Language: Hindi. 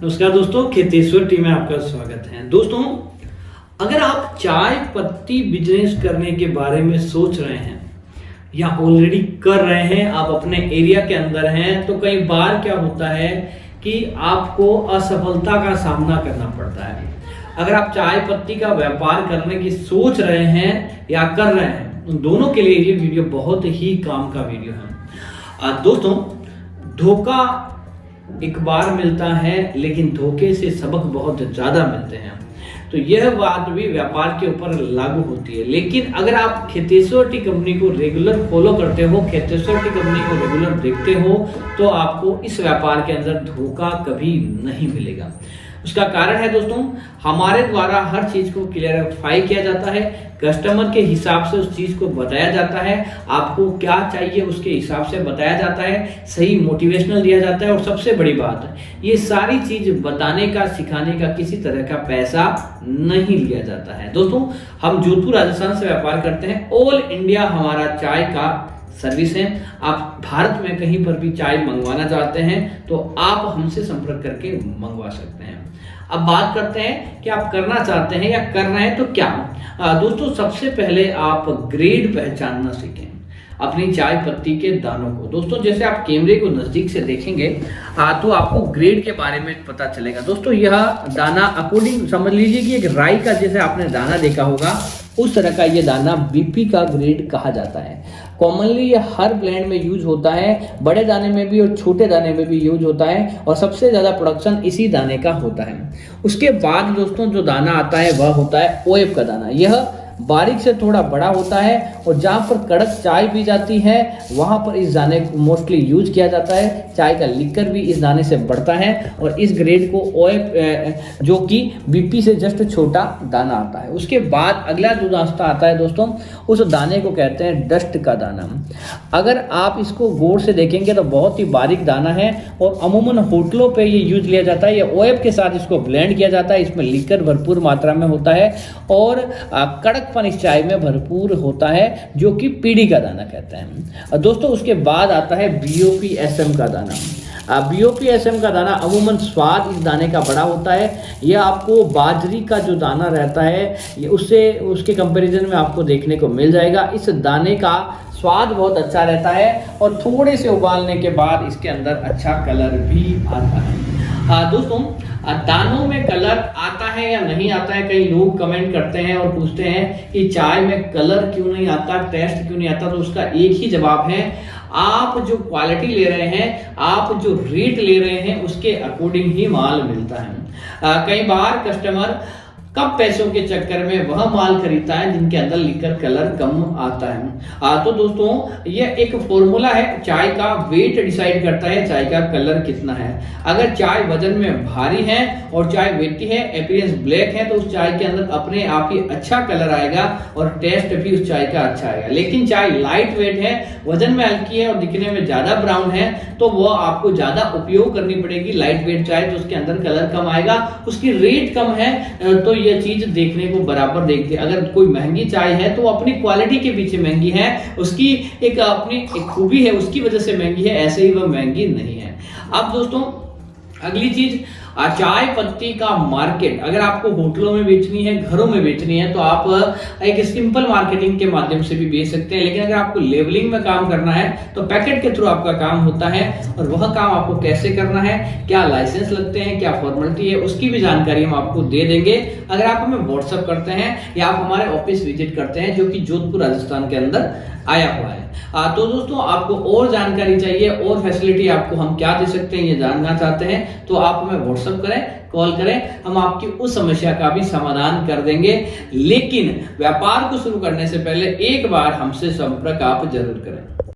नमस्कार दोस्तों, खेतेश्वर टीम में आपका स्वागत है। दोस्तों, अगर आप चाय पत्ती बिजनेस करने के बारे में सोच रहे हैं या ऑलरेडी कर रहे हैं, आप अपने एरिया के अंदर हैं, तो कई बार क्या होता है कि आपको असफलता का सामना करना पड़ता है। अगर आप चाय पत्ती का व्यापार करने की सोच रहे हैं या कर रहे हैं, उन दोनों के लिए ये वीडियो बहुत ही काम का वीडियो है। दोस्तों, धोखा एक बार मिलता है, लेकिन धोखे से सबक बहुत ज्यादा मिलते हैं। तो यह बात भी व्यापार के ऊपर लागू होती है। लेकिन अगर आप खेतेश्वर टी कंपनी को रेगुलर फॉलो करते हो, खेतेश्वर टी कंपनी को रेगुलर देखते हो, तो आपको इस व्यापार के अंदर धोखा कभी नहीं मिलेगा। उसका कारण है दोस्तों, हमारे द्वारा हर चीज को क्लियरिफाई किया जाता है, कस्टमर के हिसाब से उस चीज को बताया जाता है, आपको क्या चाहिए उसके हिसाब से बताया जाता है, सही मोटिवेशनल दिया जाता है। और सबसे बड़ी बात है, ये सारी चीज बताने का, सिखाने का किसी तरह का पैसा नहीं लिया जाता है। दोस्तों, हम जोधपुर राजस्थान से व्यापार करते हैं। ऑल इंडिया हमारा चाय का सर्विस है। आप भारत में कहीं पर भी चाय मंगवाना चाहते हैं तो आप हमसे संपर्क करके मंगवा सकते हैं। अब बात करते हैं कि आप करना चाहते हैं या कर रहे हैं तो क्या। दोस्तों, सबसे पहले आप ग्रेड पहचानना सीखें अपनी चाय पत्ती के दानों को। दोस्तों, जैसे आप कैमरे को नजदीक से देखेंगे तो आपको ग्रेड के बारे में पता चलेगा। दोस्तों, यह दाना अकॉर्डिंग समझ लीजिए कि एक राई का जैसे आपने दाना देखा होगा, उस तरह का ये दाना बीपी का ग्रेड कहा जाता है। कॉमनली ये हर ब्लेंड में यूज होता है, बड़े दाने में भी और छोटे दाने में भी यूज होता है, और सबसे ज्यादा प्रोडक्शन इसी दाने का होता है। उसके बाद दोस्तों जो दाना आता है वह होता है ओएफ का दाना। यह बारीक से थोड़ा बड़ा होता है और जहाँ पर कड़क चाय पी जाती है वहाँ पर इस दाने को मोस्टली यूज किया जाता है। चाय का लिकर भी इस दाने से बढ़ता है और इस ग्रेड को ओएफ जो कि बीपी से जस्ट छोटा दाना आता है। उसके बाद अगला जो नाश्ता आता है दोस्तों, उस दाने को कहते हैं डस्ट का दाना। अगर आप इसको गौर से देखेंगे तो बहुत ही बारीक दाना है और अमूमन होटलों पे ये यूज लिया जाता है। ये ओएफ के साथ इसको ब्लेंड किया जाता है। इसमें लिकर भरपूर मात्रा में होता है और कड़क इस चाय में भरपूर होता है, जो कि पीढ़ी का दाना कहते हैं। दोस्तों, उसके बाद आता है बीओपीएसएम का दाना। बीओपीएसएम का दाना अमूमन स्वाद इस दाने का बड़ा होता है। यह आपको बाजरी का जो दाना रहता है ये उसके कंपैरिजन में आपको देखने को मिल जाएगा। इस दाने का स्वाद बहुत अच्छा रहता है और थोड़े से उबालने के बाद इसके अंदर अच्छा कलर भी आता है। दोस्तों, दानों में कलर आता है या नहीं आता है, कई लोग कमेंट करते हैं और पूछते हैं कि चाय में कलर क्यों नहीं आता, टेस्ट क्यों नहीं आता। तो उसका एक ही जवाब है, आप जो क्वालिटी ले रहे हैं, आप जो रेट ले रहे हैं, उसके अकॉर्डिंग ही माल मिलता है। कई बार कस्टमर कम पैसों के चक्कर में वह माल खरीदता है जिनके अंदर लिकर कलर कम आता है। तो दोस्तों, यह एक फॉर्मूला है, चाय का वेट डिसाइड करता है चाय का कलर कितना है। अगर चाय वजन में भारी है और चाय वेटी है, अपीयरेंस ब्लैक है, तो उस चाय के अंदर अपने आप ही अच्छा कलर आएगा और टेस्ट भी उस चाय का अच्छा आएगा। लेकिन चाय लाइट वेट है, वजन में हल्की है और दिखने में ज्यादा ब्राउन है, तो वो आपको ज्यादा उपयोग करनी पड़ेगी। लाइट वेट चाय तो उसके अंदर कलर कम आएगा, उसकी रेट कम है, तो यह चीज देखने को बराबर देखते हैं। अगर कोई महंगी चाय है तो अपनी क्वालिटी के पीछे महंगी है, उसकी एक अपनी एक खूबी है, उसकी वजह से महंगी है, ऐसे ही वह महंगी नहीं है। अब दोस्तों, अगली चीज, चाय पत्ती का मार्केट। अगर आपको होटलों में बेचनी है, घरों में बेचनी है, तो आप एक सिंपल मार्केटिंग के माध्यम से भी बेच सकते हैं। लेकिन अगर आपको लेवलिंग में काम करना है तो पैकेट के थ्रू आपका काम होता है, और वह काम आपको कैसे करना है, क्या लाइसेंस लगते हैं, क्या फॉर्मेलिटी है, उसकी भी जानकारी हम आपको दे देंगे अगर आप हमें व्हाट्सएप करते हैं या आप हमारे ऑफिस विजिट करते हैं, जो कि जोधपुर राजस्थान के अंदर आया हुआ है। तो दोस्तों, आपको और जानकारी चाहिए और फैसिलिटी आपको हम क्या दे सकते हैं ये जानना चाहते हैं तो आप हमें व्हाट्सएप करें, कॉल करें, हम आपकी उस समस्या का भी समाधान कर देंगे। लेकिन व्यापार को शुरू करने से पहले एक बार हमसे संपर्क आप जरूर करें।